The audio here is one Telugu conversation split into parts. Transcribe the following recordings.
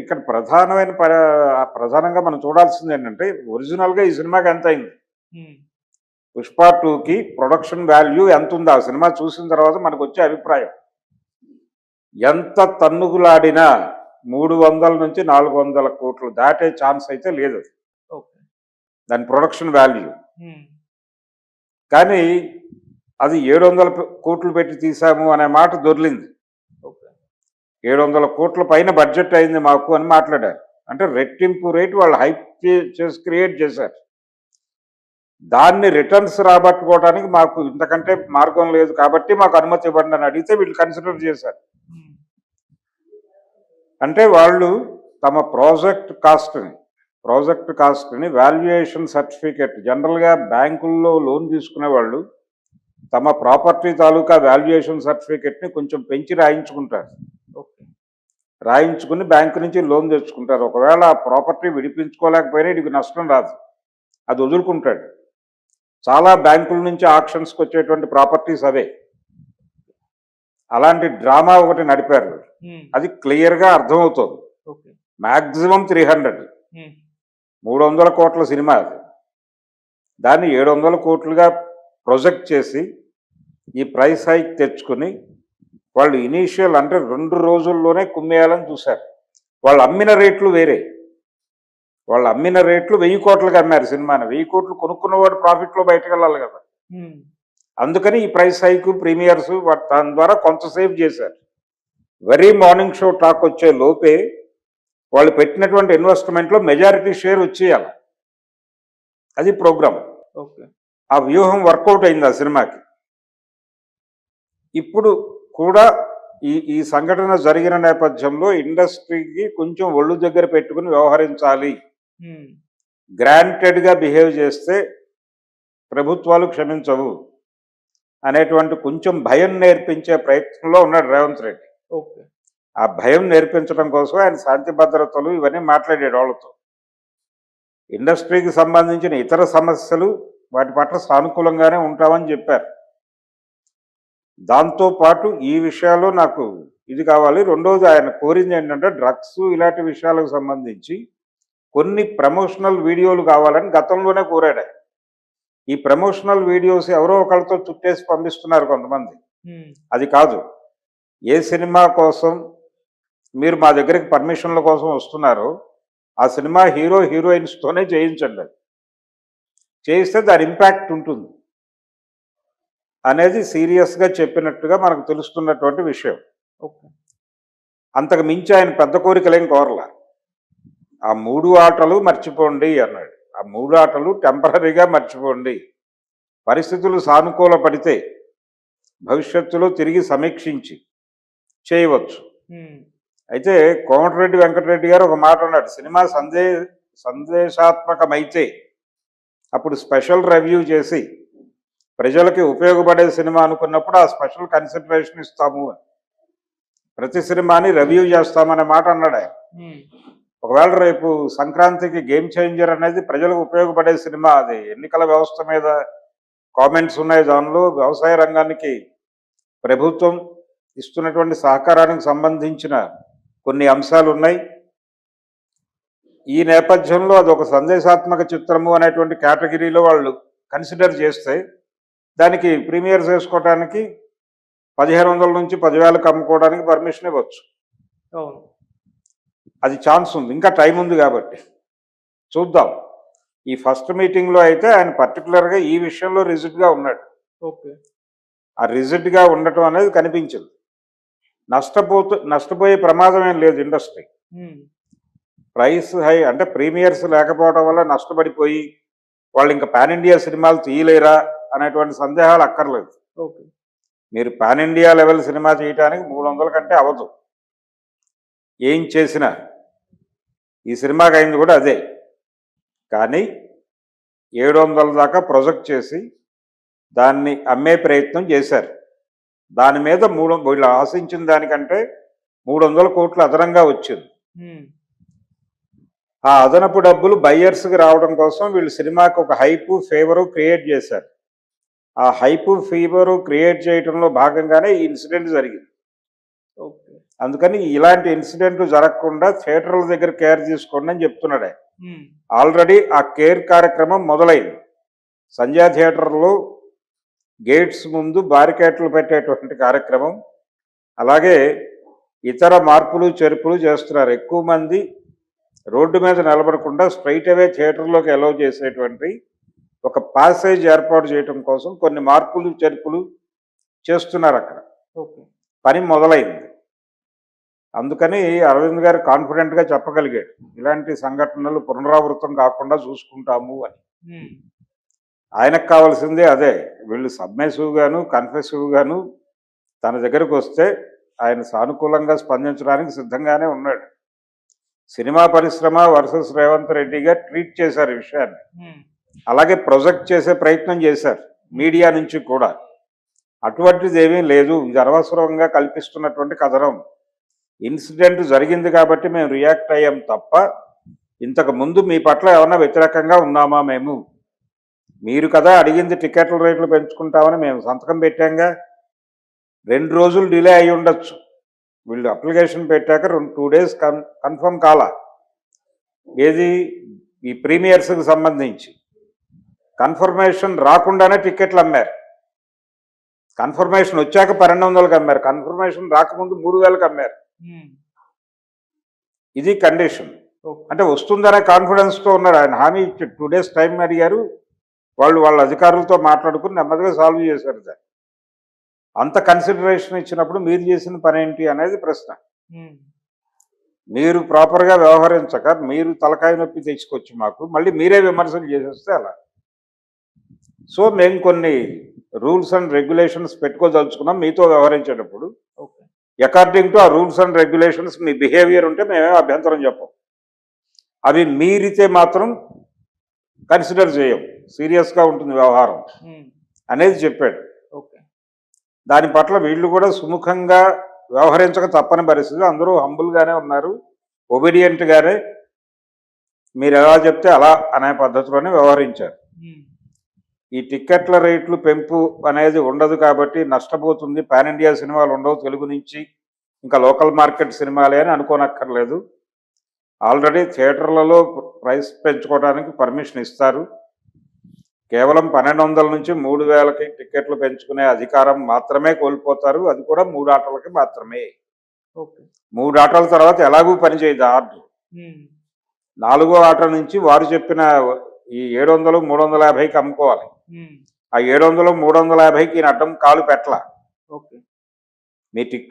ఇక్కడ ప్రధానంగా మనం చూడాల్సింది ఏంటంటే ఒరిజినల్గా ఈ సినిమాకి ఎంత అయింది. పుష్ప 2కి ప్రొడక్షన్ వాల్యూ ఎంత ఉంది ఆ సినిమా చూసిన తర్వాత మనకు వచ్చే అభిప్రాయం. ఎంత తన్నుగులాడినా 300 నుంచి 400 కోట్లు దాటే ఛాన్స్ అయితే లేదు దాని ప్రొడక్షన్ వాల్యూ. కానీ అది 700 కోట్లు పెట్టి తీసాము అనే మాట దొర్లింది. 700 కోట్ల పైన బడ్జెట్ అయింది మాకు అని మాట్లాడారు. అంటే రెట్టింపు రేటు వాళ్ళు హైప్ చేసి క్రియేట్ చేశారు. దాన్ని రిటర్న్స్ రాబట్టుకోవడానికి మాకు ఇంతకంటే మార్గం లేదు కాబట్టి మాకు అనుమతి ఇవ్వండి అని అడిగితే వీళ్ళు కన్సిడర్ చేశారు. అంటే వాళ్ళు తమ ప్రాజెక్ట్ కాస్ట్ని వాల్యుయేషన్ సర్టిఫికెట్, జనరల్గా బ్యాంకుల్లో లోన్ తీసుకునే వాళ్ళు తమ ప్రాపర్టీ తాలూకా వాల్యుయేషన్ సర్టిఫికెట్ని కొంచెం పెంచి రాయించుకుంటారు. రాయించుకుని బ్యాంకు నుంచి లోన్ తెచ్చుకుంటారు. ఒకవేళ ఆ ప్రాపర్టీ విడిపించుకోలేకపోయినా ఇది నష్టం రాదు, అది వదులుకుంటాడు. చాలా బ్యాంకుల నుంచి ఆక్షన్స్కి వచ్చేటువంటి ప్రాపర్టీస్ అవే. అలాంటి డ్రామా ఒకటి నడిపారు. అది క్లియర్గా అర్థమవుతుంది. మ్యాక్సిమం 300 కోట్ల సినిమా అది. దాన్ని 700 కోట్లుగా ప్రొజెక్ట్ చేసి ఈ ప్రైస్ హైక్ తెచ్చుకుని వాళ్ళు ఇనీషియల్ అంటే 2 రోజుల్లోనే కుమ్మేయాలని చూశారు. వాళ్ళు అమ్మిన రేట్లు వేరే. వాళ్ళు అమ్మిన రేట్లు 1000 కోట్లుగా అమ్మారు సినిమాని. 1000 కోట్లు కొనుక్కున్నవాడు ప్రాఫిట్లో బయటకు వెళ్ళాలి కదా. అందుకని ఈ ప్రైస్ హైక్, ప్రీమియర్స్ దాని ద్వారా కొంత సేవ్ చేశారు. వెరీ మార్నింగ్ షో టాక్ వచ్చే లోపే వాళ్ళు పెట్టినటువంటి ఇన్వెస్ట్మెంట్లో మెజారిటీ షేర్ వచ్చేయాలి. అది ప్రోగ్రామ్. ఆ వ్యూహం వర్కౌట్ అయింది ఆ సినిమాకి. ఇప్పుడు కూడా ఈ సంఘటన జరిగిన నేపథ్యంలో ఇండస్ట్రీకి కొంచెం ఒళ్ళు దగ్గర పెట్టుకుని వ్యవహరించాలి. గ్రాంటెడ్గా బిహేవ్ చేస్తే ప్రభుత్వాలు క్షమించవు అనేటువంటి కొంచెం భయం నేర్పించే ప్రయత్నంలో ఉన్నాడు రేవంత్ రెడ్డి. ఆ భయం నేర్పించడం కోసం ఆయన శాంతి భద్రతలు ఇవన్నీ మాట్లాడాడు వాళ్ళతో. ఇండస్ట్రీకి సంబంధించిన ఇతర సమస్యలు వాటి పట్ల సానుకూలంగానే ఉంటామని చెప్పారు. దాంతోపాటు ఈ విషయాల్లో నాకు ఇది కావాలి. రెండోది ఆయన కోరింది ఏంటంటే డ్రగ్స్ ఇలాంటి విషయాలకు సంబంధించి కొన్ని ప్రమోషనల్ వీడియోలు కావాలని గతంలోనే కోరాడు. ఈ ప్రమోషనల్ వీడియోస్ ఎవరో ఒకరితో చుట్టేసి పంపిస్తున్నారు కొంతమంది. అది కాదు. ఏ సినిమా కోసం మీరు మా దగ్గరికి పర్మిషన్ల కోసం వస్తున్నారో ఆ సినిమా హీరో హీరోయిన్స్తోనే చేయించండి. అది చేయిస్తే దాని ఇంపాక్ట్ ఉంటుంది అనేది సీరియస్గా చెప్పినట్టుగా మనకు తెలుస్తున్నటువంటి విషయం. అంతకు మించి ఆయన పెద్ద కోరికలేం కోరలా. ఆ 3 ఆటలు మర్చిపోండి అన్నాడు. ఆ 3 ఆటలు టెంపరీగా మర్చిపోండి. పరిస్థితులు సానుకూల పడితే భవిష్యత్తులో తిరిగి సమీక్షించి చేయవచ్చు. అయితే కోమటిరెడ్డి వెంకటరెడ్డి గారు ఒక మాట అన్నాడు, సినిమా సందేశాత్మకమైతే అప్పుడు స్పెషల్ రివ్యూ చేసి ప్రజలకి ఉపయోగపడే సినిమా అనుకున్నప్పుడు ఆ స్పెషల్ కన్సిడరేషన్ ఇస్తాము, ప్రతి సినిమాని రివ్యూ చేస్తామనే మాట అన్నాడు ఆయన. ఒకవేళ రేపు సంక్రాంతికి గేమ్ చేంజర్ అనేది ప్రజలకు ఉపయోగపడే సినిమా, అది ఎన్నికల వ్యవస్థ మీద కామెంట్స్ ఉన్నాయి. దానిలో వ్యవసాయ రంగానికి ప్రభుత్వం ఇస్తున్నటువంటి సహకారానికి సంబంధించిన కొన్ని అంశాలు ఉన్నాయి. ఈ నేపథ్యంలో అది ఒక సందేశాత్మక చిత్రము అనేటువంటి కేటగిరీలో వాళ్ళు కన్సిడర్ చేస్తే దానికి ప్రీమియర్స్ వేసుకోవడానికి 1500 నుంచి 10,000కి అమ్ముకోవడానికి పర్మిషన్ ఇవ్వచ్చు. అది ఛాన్స్ ఉంది, ఇంకా టైం ఉంది కాబట్టి చూద్దాం. ఈ ఫస్ట్ మీటింగ్లో అయితే ఆయన పర్టికులర్గా ఈ విషయంలో రిజిడ్గా ఉన్నాడు. ఆ రిజిడ్గా ఉండటం అనేది కనిపించింది. నష్టపోయే ప్రమాదం ఏం లేదు ఇండస్ట్రీ. ప్రైస్ హై అంటే ప్రీమియర్స్ లేకపోవడం వల్ల నష్టపడిపోయి వాళ్ళు ఇంకా పాన్ ఇండియా సినిమాలు తీయలేరా అనేటువంటి సందేహాలు అక్కర్లేదు. మీరు పాన్ ఇండియా లెవెల్ సినిమా చేయడానికి 300 కంటే అవ్వదు. ఏం చేసినా ఈ సినిమాకి అయింది కూడా అదే. కానీ 700 దాకా ప్రొజెక్ట్ చేసి దాన్ని అమ్మే ప్రయత్నం చేశారు. దాని మీద వీళ్ళు ఆశించిన దానికంటే 300 కోట్లు అదనంగా వచ్చింది. ఆ అదనపు డబ్బులు బయ్యర్స్కి రావడం కోసం వీళ్ళు సినిమాకి ఒక హైపు ఫేవరు క్రియేట్ చేశారు. ఆ హైపు ఫీవరు క్రియేట్ చేయడంలో భాగంగానే ఈ ఇన్సిడెంట్ జరిగింది. అందుకని ఇలాంటి ఇన్సిడెంట్లు జరగకుండా థియేటర్ల దగ్గర కేర్ తీసుకోండి అని చెప్తున్నాడు ఆయన. ఉమ్, ఆల్రెడీ ఆ కేర్ కార్యక్రమం మొదలైంది. సంధ్యా థియేటర్లో గేట్స్ ముందు బారికేట్లు పెట్టేటువంటి కార్యక్రమం, అలాగే ఇతర మార్పులు చేర్పులు చేస్తున్నారు. ఎక్కువ మంది రోడ్డు మీద నిలబడకుండా స్ట్రైట్ అవే థియేటర్లోకి అలౌ చేసేటువంటి ఒక ప్యాసేజ్ ఏర్పాటు చేయడం కోసం కొన్ని మార్పులు చేర్పులు చేస్తున్నారు అక్కడ. ఓకే. పని మొదలైంది. అందుకని అరవింద్ గారు కాన్ఫిడెంట్గా చెప్పగలిగాడు, ఇలాంటి సంఘటనలు పునరావృతం కాకుండా చూసుకుంటాము అని. ఉమ్, ఆయనకు కావాల్సిందే అదే. వీళ్ళు సబ్మెసివ్ గాను కన్ఫెసివ్ గాను తన దగ్గరకు వస్తే ఆయన సానుకూలంగా స్పందించడానికి సిద్ధంగానే ఉన్నాడు. సినిమా పరిశ్రమ వర్సెస్ రేవంత్ రెడ్డిగా ట్రీట్ చేశారు ఈ విషయాన్ని. ఉమ్, అలాగే ప్రొజెక్ట్ చేసే ప్రయత్నం చేశారు మీడియా నుంచి కూడా. అటువంటిది ఏమీ లేదు, ఇది అనవసరంగా కల్పిస్తున్నటువంటి కథనం. ఇన్సిడెంట్ జరిగింది కాబట్టి మేము రియాక్ట్ అయ్యాం తప్ప ఇంతకు ముందు మీ పట్ల ఏమన్నా వ్యతిరేకంగా ఉన్నామా మేము? మీరు కదా అడిగింది టికెట్ల రేట్లు పెంచుకుంటామని, మేము సంతకం పెట్టాంగా. 2 రోజులు డిలే అయి ఉండొచ్చు, వీళ్ళు అప్లికేషన్ పెట్టాక 2 days కన్ఫర్మ్ కాలా. ఏది ఈ ప్రీమియర్స్కి సంబంధించి కన్ఫర్మేషన్ రాకుండానే టికెట్లు అమ్మారు. కన్ఫర్మేషన్ వచ్చాక 1200కి అమ్మారు, కన్ఫర్మేషన్ రాకముందు 3000కి అమ్మారు. ఉమ్, ఇది కండిషన్. ఓకే. అంటే వస్తుందనే కాన్ఫిడెన్స్తో ఉన్నారు. ఆయన హామీ ఇచ్చి 2 days టైం అడిగారు. వాళ్ళ అధికారులతో మాట్లాడుకుని నెమ్మదిగా సాల్వ్ చేశారు దాన్ని. అంత కన్సిడరేషన్ ఇచ్చినప్పుడు మీరు చేసిన పని ఏంటి అనేది ప్రశ్న. ఉమ్, మీరు ప్రాపర్గా వ్యవహరించక మీరు తలకాయ నొప్పి తెచ్చుకొచ్చి మాకు మళ్ళీ మీరే విమర్శలు చేసేస్తే అలా. సో మేము కొన్ని రూల్స్ అండ్ రెగ్యులేషన్స్ పెట్టుకోదలుచుకున్నాం మీతో వ్యవహరించేటప్పుడు. ఓకే. అకార్డింగ్ టు ఆ rules and regulations me behaviour ఉంటే మేమే అభ్యంతరం చెప్పం. అవి మీరితే మాత్రం కన్సిడర్ చేయం, సీరియస్గా ఉంటుంది వ్యవహారం ఉమ్, అనేది చెప్పాడు. ఓకే. దాని పట్ల వీళ్ళు కూడా సుముఖంగా వ్యవహరించక తప్పని పరిస్థితి. అందరూ హంబుల్గానే ఉన్నారు, ఒబీడియంట్గానే మీరు ఎలా చెప్తే అలా అనే పద్ధతిలోనే వ్యవహరించారు. ఉమ్, ఈ టిక్కెట్ల రేట్లు పెంపు అనేది ఉండదు కాబట్టి నష్టపోతుంది, పాన్ ఇండియా సినిమాలు ఉండవు తెలుగు నుంచి, ఇంకా లోకల్ మార్కెట్ సినిమాలే అని అనుకోనక్కర్లేదు. ఆల్రెడీ థియేటర్లలో ప్రైస్ పెంచుకోవడానికి పర్మిషన్ ఇస్తారు. కేవలం 1200 నుంచి 3000కి టిక్కెట్లు పెంచుకునే అధికారం మాత్రమే కోల్పోతారు, అది కూడా 3 ఆటలకి మాత్రమే. ఓకే. 3 ఆటల తర్వాత ఎలాగూ పనిచేయదు ఆర్డర్. ఉమ్, 4వ ఆట నుంచి వారు చెప్పిన ఈ 700 350కి అమ్ముకోవాలి. ఉమ్, ఆ 700 350కి ఈయన అడ్డం కాలు పెట్టలా. ఓకే.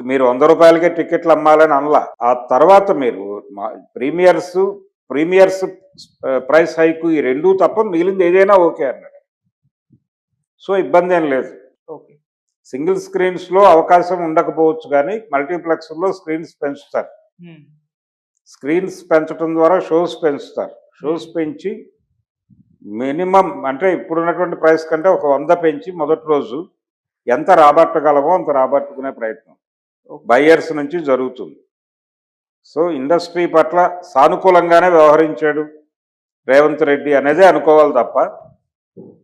మీరు 100 రూపాయలకే టికెట్లు అమ్మాలని అనలా. ఆ తర్వాత మీరు ప్రీమియర్స్ ప్రైస్ హైక్ ఈ 2 తప్ప మిగిలింది ఏదైనా ఓకే అన్నాడు. సో ఇబ్బంది ఏం లేదు. ఓకే. సింగిల్ స్క్రీన్స్లో అవకాశం ఉండకపోవచ్చు కానీ మల్టీప్లెక్స్లో స్క్రీన్స్ పెంచుతారు. ఉమ్, స్క్రీన్స్ పెంచడం ద్వారా షోస్ పెంచుతారు. షోస్ పెంచి మినిమం అంటే ఇప్పుడున్నటువంటి ప్రైస్ కంటే ఒక 100 పెంచి మొదటి రోజు ఎంత రాబట్టగలమో అంత రాబట్టుకునే ప్రయత్నం బయ్యర్స్ నుంచి జరుగుతుంది. సో ఇండస్ట్రీ పట్ల సానుకూలంగానే వ్యవహరించాడు రేవంత్ రెడ్డి అనేదే అనుకోవాలి తప్ప,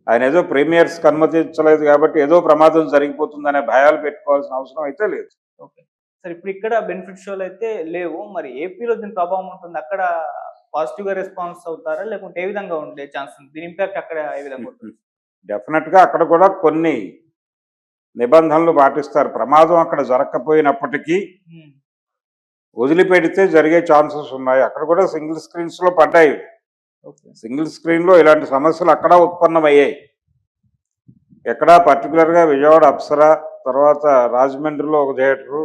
ఆయన ఏదో ప్రీమియర్స్కి అనుమతించలేదు కాబట్టి ఏదో ప్రమాదం జరిగిపోతుందనే భయాలు పెట్టుకోవాల్సిన అవసరం అయితే లేదు. ఓకే. సరే, ఇప్పుడు ఇక్కడ బెనిఫిట్ షోలు అయితే లేవు, మరి ఏపీలో దీని ప్రభావం ఉంటుంది? అక్కడ పాజిటివ్ గా రెస్పాన్స్ అవుతారా, లేకుంటే ఏ విధంగా ఉండే ఛాన్స్ ఉంది? దీని ఇంపాక్ట్ అక్కడ ఏ విధంగా ఉంటుంది? డెఫినెట్గా అక్కడ కూడా కొన్ని నిబంధనలు పాటిస్తారు. ప్రమాదం అక్కడ జరగకపోయినప్పటికీ ఉమ్, వదిలిపెడితే జరిగే ఛాన్సెస్ ఉన్నాయి. అక్కడ కూడా సింగిల్ స్క్రీన్స్లో పడ్డాయి. ఓకే. సింగిల్ స్క్రీన్లో ఇలాంటి సమస్యలు అక్కడ ఉత్పన్నమయ్యాయి. ఎక్కడా పర్టికులర్గా విజయవాడ అప్సరా, తర్వాత రాజమండ్రిలో ఒక థియేటరు,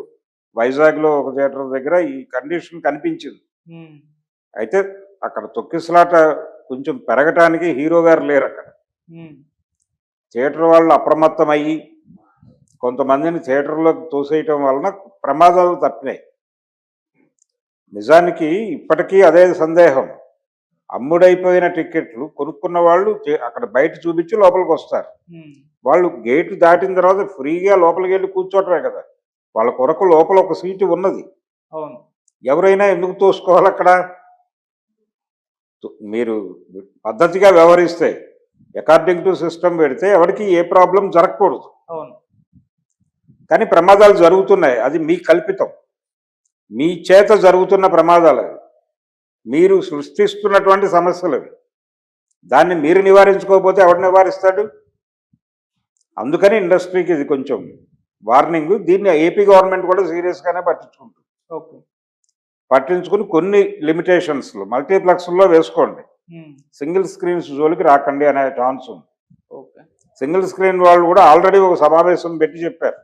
వైజాగ్లో ఒక థియేటర్ దగ్గర ఈ కండిషన్ కనిపించింది. ఉమ్, అయితే అక్కడ తొక్కిసలాట కొంచెం పెరగటానికి హీరో గారు లేరు అక్కడ. ఉమ్, థియేటర్ వాళ్ళు అప్రమత్తమయ్యి కొంతమందిని థియేటర్లోకి తోసేయటం వలన ప్రమాదాలు తప్పినాయి. నిజానికి ఇప్పటికీ అదే సందేహం, అమ్ముడైపోయిన టికెట్లు కొనుక్కున్న వాళ్ళు అక్కడ బయట చూపించి లోపలికి వస్తారు. ఉమ్, వాళ్ళు గేటు దాటిన తర్వాత ఫ్రీగా లోపలికి వెళ్ళి కూర్చోవటమే కదా, వాళ్ళ కొరకు లోపల ఒక సీటు ఉన్నది. అవును. ఎవరైనా ఎందుకు తోసుకోవాలి అక్కడ? మీరు పద్ధతిగా వ్యవహరిస్తే అకార్డింగ్ టు సిస్టమ్ పెడితే ఎవరికి ఏ ప్రాబ్లం జరగకూడదు. అవును. కానీ ప్రమాదాలు జరుగుతున్నాయి, అది మీ కల్పితం. మీ చేత జరుగుతున్న ప్రమాదాలు అవి. మీరు సృష్టిస్తున్నటువంటి సమస్యలు అవి. దాన్ని మీరు నివారించుకోకపోతే ఎవడు నివారిస్తాడు? అందుకని ఇండస్ట్రీకి ఇది కొంచెం వార్నింగ్. దీన్ని ఏపీ గవర్నమెంట్ కూడా సీరియస్గానే పట్టించుకుంటుంది. ఓకే. పట్టించుకుని కొన్ని లిమిటేషన్స్లో మల్టీప్లెక్స్లో వేసుకోండి, సింగిల్ స్క్రీన్స్ జోలికి రాకండి అనే ఛాన్స్ ఉంది. ఓకే. సింగిల్ స్క్రీన్ వాళ్ళు కూడా ఆల్రెడీ ఒక సమావేశం పెట్టి చెప్పారు,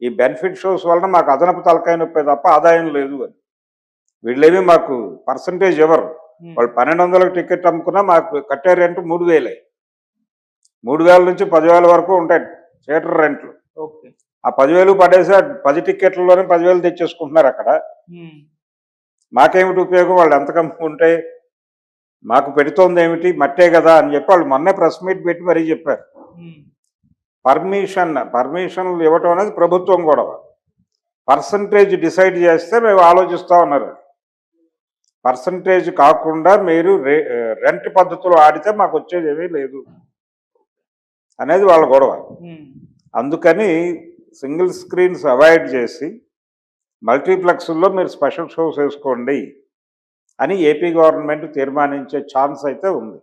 ఈ బెనిఫిట్ షోస్ వలన మాకు అదనపు తలకాయ నొప్పే తప్ప ఆదాయం లేదు అని. వీళ్ళేమి మాకు పర్సంటేజ్ ఎవరు? వాళ్ళు 1200 టికెట్ అమ్ముకున్నా మాకు కట్టే రెంట్ 3000. 3000 నుంచి 10,000 వరకు ఉంటాయి థియేటర్ రెంట్లు. ఓకే. ఆ 10,000 పడేసి 10 టికెట్లలోనే 10,000 తెచ్చేసుకుంటున్నారు అక్కడ. మాకేమిటి ఉపయోగం? వాళ్ళు ఎంత కమ్ముకుంటే మాకు పెడుతోంది ఏమిటి, మట్టే కదా అని చెప్పి వాళ్ళు మొన్నే ప్రెస్ మీట్ పెట్టి మరీ చెప్పారు. పర్మిషన్లు ఇవ్వటం అనేది ప్రభుత్వం గొడవ. పర్సంటేజ్ డిసైడ్ చేస్తే మేము ఆలోచిస్తూ ఉన్నారు. పర్సంటేజ్ కాకుండా మీరు రెంట్ పద్ధతిలో ఆడితే మాకు వచ్చేది ఏమీ లేదు అనేది వాళ్ళ గొడవ. అందుకని సింగిల్ స్క్రీన్స్ అవాయిడ్ చేసి మల్టీప్లెక్స్లో మీరు స్పెషల్ షోస్ వేసుకోండి అని ఏపీ గవర్నమెంట్ తీర్మానించే ఛాన్స్ అయితే ఉంది.